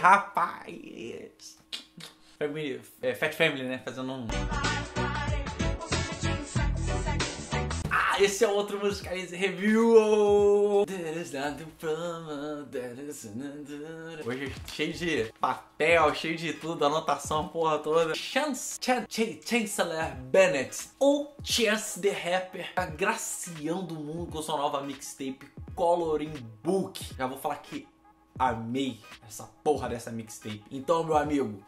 rapaz. Fat Family, né? Fazendo um... esse é outro Musicalize Review. Hoje cheio de papel, cheio de tudo, anotação, porra toda. Chancellor Bennett, ou Chance the Rapper, agraciando o mundo com sua nova mixtape Coloring Book. Já vou falar que amei essa porra dessa mixtape. Então, meu amigo,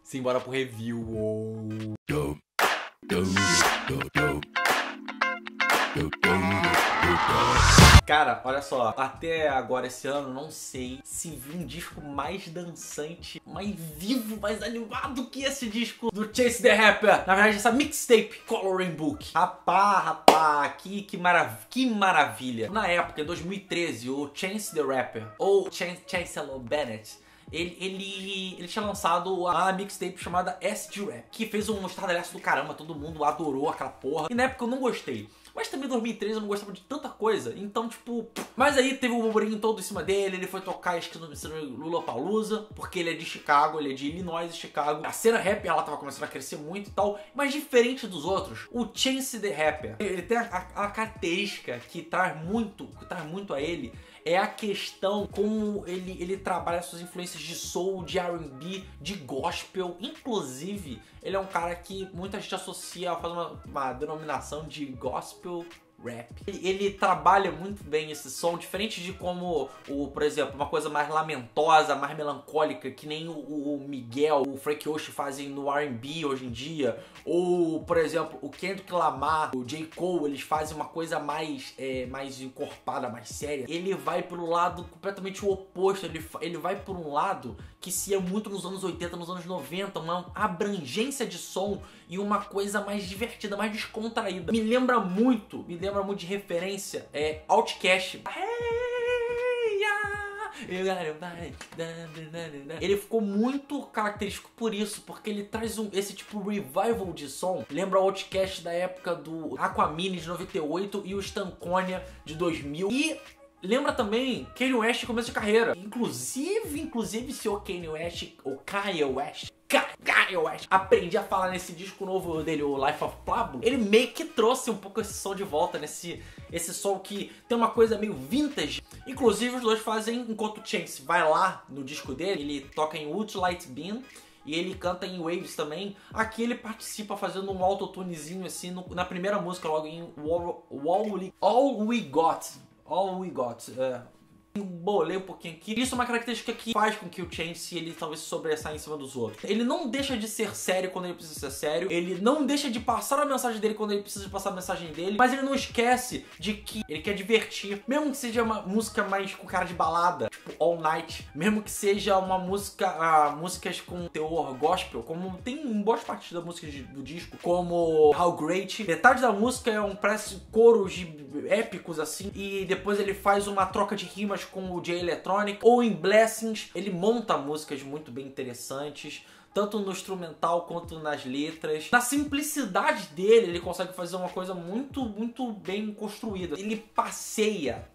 simbora pro review. Cara, olha só, até agora esse ano não sei se vi um disco mais dançante, mais vivo, mais animado que esse disco do Chance the Rapper. Na verdade, essa mixtape Coloring Book. Rapaz, que maravilha. Na época, em 2013, o Chance the Rapper, ou Chancellor Bennett, ele tinha lançado a mixtape chamada SD Rap, que fez um estardalhaço do caramba, todo mundo adorou aquela porra. E na época eu não gostei. Mas também em 2013 eu não gostava de tanta coisa, então tipo... Mas aí teve um burburinho todo em cima dele, ele foi tocar acho que no Lollapalooza, porque ele é de Chicago, ele é de Illinois e Chicago. A cena rap, ela tava começando a crescer muito e tal, mas diferente dos outros, o Chance the Rapper, ele tem a característica que traz muito a ele, é a questão como ele trabalha suas influências de soul, de R&B, de gospel. Inclusive, ele é um cara que muita gente associa a fazer uma denominação de gospel rap. Ele trabalha muito bem esse som, diferente de como, por exemplo, uma coisa mais lamentosa, mais melancólica, que nem o Miguel, o Frank Ocean fazem no R&B hoje em dia, ou, por exemplo, o Kendrick Lamar, o J. Cole, eles fazem uma coisa mais encorpada, mais séria. Ele vai pro lado completamente o oposto, ele vai por um lado que se ia muito nos anos 80, nos anos 90, uma abrangência de som e uma coisa mais divertida, mais descontraída. Me lembra muito de referência, Outkast. Ele ficou muito característico por isso, porque ele traz esse tipo revival de som. Lembra o Outkast da época do Aquamini de 98 e o Stankonia de 2000. E lembra também Kanye West começo de carreira. Inclusive se o Kanye West, ou Kanye West, aprendi a falar nesse disco novo dele, o Life of Pablo. Ele meio que trouxe um pouco esse som de volta, esse som que tem uma coisa meio vintage. Inclusive os dois fazem, enquanto o Chance vai lá no disco dele, ele toca em Woodlight Bean e ele canta em Waves também. Aqui ele participa fazendo um autotunezinho assim na primeira música, logo em All We Got. Bolei um pouquinho aqui. Isso é uma característica que faz com que o Chance ele talvez se sobressaia em cima dos outros. Ele não deixa de ser sério quando ele precisa ser sério. Ele não deixa de passar a mensagem dele quando ele precisa passar a mensagem dele. Mas ele não esquece de que ele quer divertir. Mesmo que seja uma música mais com cara de balada, tipo All Night. Mesmo que seja uma música, músicas com teor gospel, como tem em boas partes da música do disco, como How Great. Metade da música é parece coros épicos assim. E depois ele faz uma troca de rimas com o J Electronic, ou em Blessings, ele monta músicas muito bem interessantes, tanto no instrumental quanto nas letras. Na simplicidade dele, ele consegue fazer uma coisa muito bem construída. Ele passeia,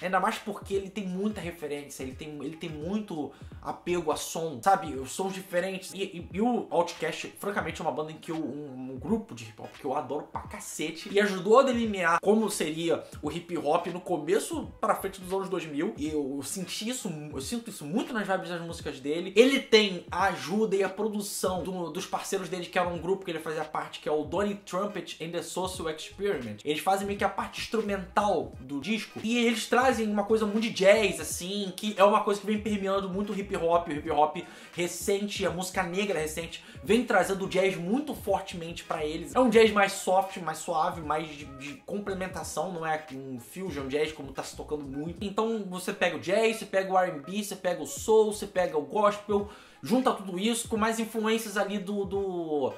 ainda mais porque ele tem muita referência, ele tem muito apego a som, sabe? Os sons diferentes. E o Outkast, francamente, é uma banda em que um grupo de hip hop que eu adoro pra cacete, e ajudou a delinear como seria o hip hop no começo pra frente dos anos 2000. E eu sinto isso muito nas vibes das músicas dele. Ele tem a ajuda e a produção dos parceiros dele, que era um grupo que ele fazia parte, que é o Donny Trumpet and the Social Experiment. Eles fazem meio que a parte instrumental do disco, e eles trazem uma coisa muito de jazz, assim, que é uma coisa que vem permeando muito o hip hop recente, a música negra recente, vem trazendo o jazz muito fortemente pra eles. É um jazz mais soft, mais suave, mais de complementação, não é um fusion jazz como tá se tocando muito. Então você pega o jazz, você pega o R&B, você pega o soul, você pega o gospel, junta tudo isso com mais influências ali do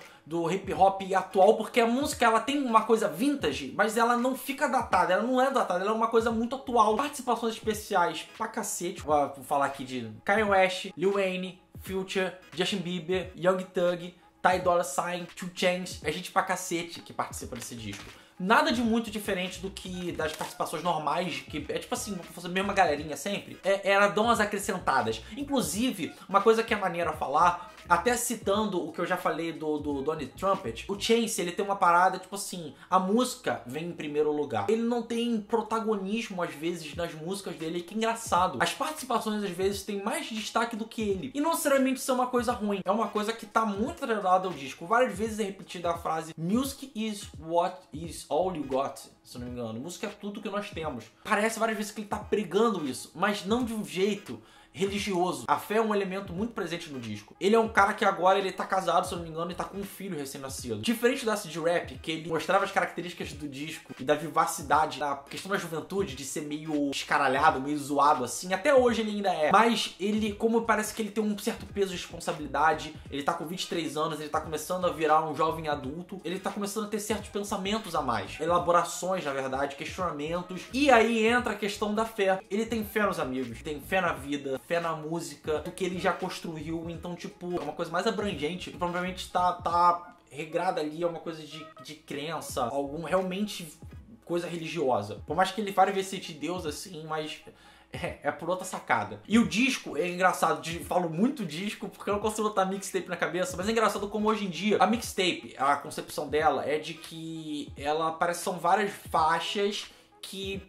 hip hop atual, porque a música ela tem uma coisa vintage, mas ela não fica datada, ela não é datada, ela é uma coisa muito atual. Participações especiais pra cacete, vou falar aqui de Kanye West, Lil Wayne, Future, Justin Bieber, Young Thug, Ty Dolla $ign, 2 Chainz, é gente pra cacete que participa desse disco. nada de muito diferente do que das participações normais, que é tipo assim, a mesma galerinha sempre. Era dão as acrescentadas. Inclusive, uma coisa que é maneira a falar, até citando o que eu já falei do Donny Trumpet, o Chance, ele tem uma parada, tipo assim, a música vem em primeiro lugar. Ele não tem protagonismo, às vezes, nas músicas dele, que é engraçado. As participações, às vezes, têm mais destaque do que ele. E não necessariamente isso é uma coisa ruim. É uma coisa que tá muito atrelada ao disco. Várias vezes é repetida a frase Music is what is all you got, se não me engano. Música é tudo que nós temos. Parece várias vezes que ele tá pregando isso, mas não de um jeito religioso. A fé é um elemento muito presente no disco. Ele é um cara que agora ele tá casado, se eu não me engano, e tá com um filho recém-nascido. Diferente da Acid Rap, que ele mostrava as características do disco e da vivacidade, da questão da juventude, de ser meio escaralhado, meio zoado assim, até hoje ele ainda é. Mas ele, como parece que ele tem um certo peso de responsabilidade, ele tá com 23 anos, ele tá começando a virar um jovem adulto, ele tá começando a ter certos pensamentos a mais, elaborações, na verdade, questionamentos, e aí entra a questão da fé. Ele tem fé nos amigos, tem fé na vida, fé na música, do que ele já construiu. Então, tipo, é uma coisa mais abrangente. Provavelmente tá regrada ali, é uma coisa de crença, algum realmente coisa religiosa. Por mais que ele várias vezes cite Deus assim, mas é por outra sacada. E o disco é engraçado, falo muito disco porque eu não consigo botar mixtape na cabeça, mas é engraçado como hoje em dia a mixtape, a concepção dela é de que ela parece que são várias faixas que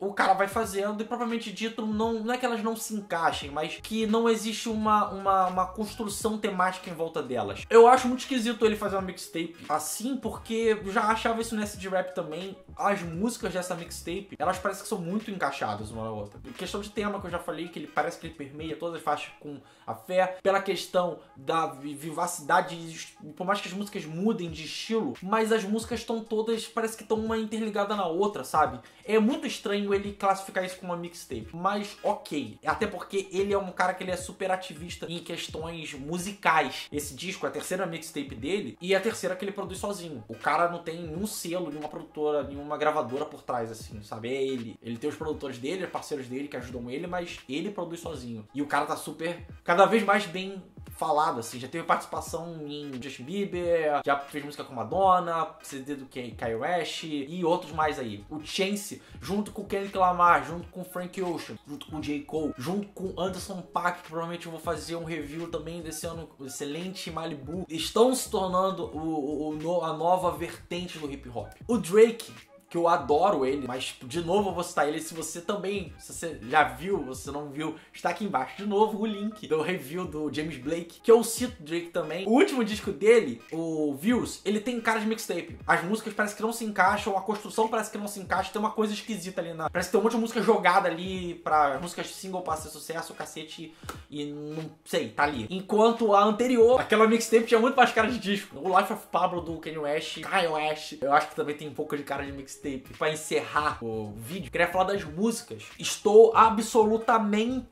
o cara vai fazendo e propriamente dito não é que elas não se encaixem, mas que não existe uma construção temática em volta delas. Eu acho muito esquisito ele fazer uma mixtape assim, porque eu já achava isso nessa de rap também. As músicas dessa mixtape, elas parecem que são muito encaixadas uma na outra. Em questão de tema que eu já falei, que ele parece que ele permeia todas as faixas com a fé, pela questão da vivacidade, por mais que as músicas mudem de estilo, mas as músicas estão todas, parece que estão uma interligada na outra, sabe? É muito estranho ele classificar isso como uma mixtape, mas ok. Até porque ele é um cara que ele é super ativista em questões musicais. Esse disco é a terceira mixtape dele e a terceira que ele produz sozinho. O cara não tem nenhum selo, nenhuma produtora, nenhuma gravadora por trás, assim, sabe? É ele. Ele tem os produtores dele, parceiros dele que ajudam ele, mas ele produz sozinho. E o cara tá super, cada vez mais bem falado, assim. Já teve participação em Justin Bieber, já fez música com Madonna, CD do Kanye West e outros mais aí. O Chance, junto com o Kendrick Lamar, junto com o Frank Ocean, junto com o J. Cole, junto com Anderson .Paak, que provavelmente eu vou fazer um review também desse ano excelente, Malibu, estão se tornando a nova vertente do hip hop. O Drake, que eu adoro ele, mas de novo eu vou citar ele, se você já viu, você não viu, está aqui embaixo de novo o link do review do James Blake, que eu cito Drake também. O último disco dele, o Views, ele tem cara de mixtape. As músicas parece que não se encaixam, a construção parece que não se encaixa, tem uma coisa esquisita ali parece que tem um monte de música jogada ali pra músicas single pra ser sucesso, o cacete, e não sei, tá ali. Enquanto a anterior, aquela mixtape tinha muito mais cara de disco. O Life of Pablo do Kanye West, eu acho que também tem um pouco de cara de mixtape. Pra encerrar o vídeo, queria falar das músicas. Estou absolutamente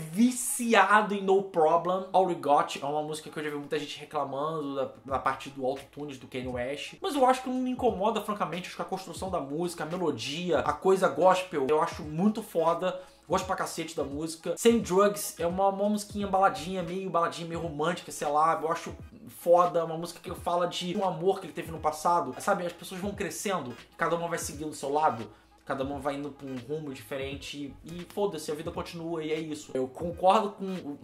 viciado em No Problem. All We Got é uma música que eu já vi muita gente reclamando da parte do autotunes do Kanye West, mas eu acho que não me incomoda, francamente. Acho que a construção da música, a melodia, a coisa gospel, eu acho muito foda. Gosto pra cacete da música. Same Drugs é uma musiquinha baladinha meio romântica, sei lá. Eu acho foda, uma música que fala de um amor que ele teve no passado. Sabe, as pessoas vão crescendo, cada uma vai seguindo o seu lado. Cada uma vai indo pra um rumo diferente e foda-se, a vida continua e é isso. Eu concordo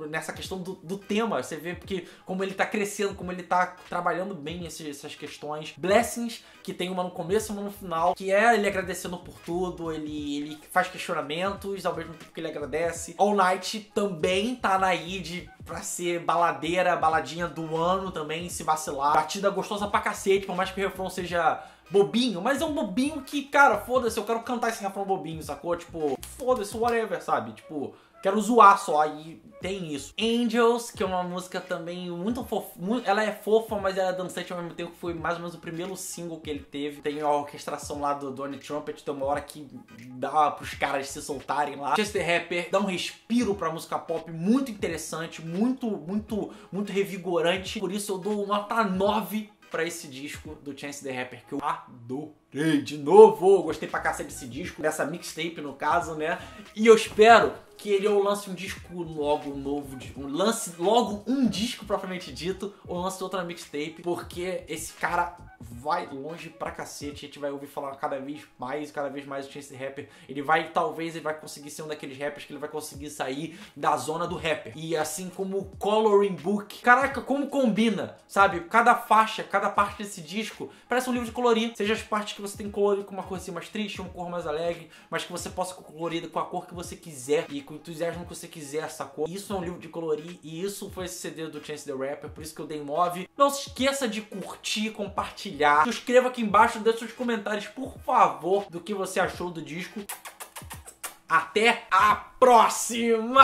nessa questão do tema, você vê porque como ele tá crescendo, como ele tá trabalhando bem essas questões. Blessings, que tem uma no começo e uma no final, que é ele agradecendo por tudo, ele faz questionamentos ao mesmo tempo que ele agradece. All Night também tá na id pra ser baladinha do ano também, se vacilar. Batida gostosa pra cacete, por mais que o refrão seja bobinho, mas é um bobinho que, cara, foda-se, eu quero cantar esse refrão bobinho, sacou? Tipo, foda-se, whatever, sabe? Tipo, quero zoar só, e tem isso. Angels, que é uma música também muito fofa, ela é fofa, mas ela é dançante ao mesmo tempo, foi mais ou menos o primeiro single que ele teve. Tem a orquestração lá do Donny Trumpet, tem uma hora que dá pros caras se soltarem lá. Chance the Rapper dá um respiro pra música pop muito interessante, muito revigorante, por isso eu dou nota 9 pra esse disco do Chance the Rapper, que eu adorei de novo. Gostei pra cacete desse disco, dessa mixtape no caso, né? E eu espero que ele ou lance um disco logo novo, lance logo um disco propriamente dito, ou lance outra mixtape, porque esse cara vai longe pra cacete. A gente vai ouvir falar cada vez mais o Chance the Rapper. Ele vai conseguir ser um daqueles rappers que ele vai conseguir sair da zona do rapper. E assim como o Coloring Book. Caraca, como combina, sabe? Cada faixa, cada parte desse disco parece um livro de colorir. Seja as partes que você tem que colorir com uma cor assim mais triste, uma cor mais alegre, mas que você possa colorir com a cor que você quiser e com o entusiasmo que você quiser, sacou? Isso é um livro de colorir e isso foi esse CD do Chance the Rapper, por isso que eu dei 9. Não se esqueça de curtir, compartilhar. Se inscreva aqui embaixo, deixe seus comentários, por favor, do que você achou do disco. Até a próxima!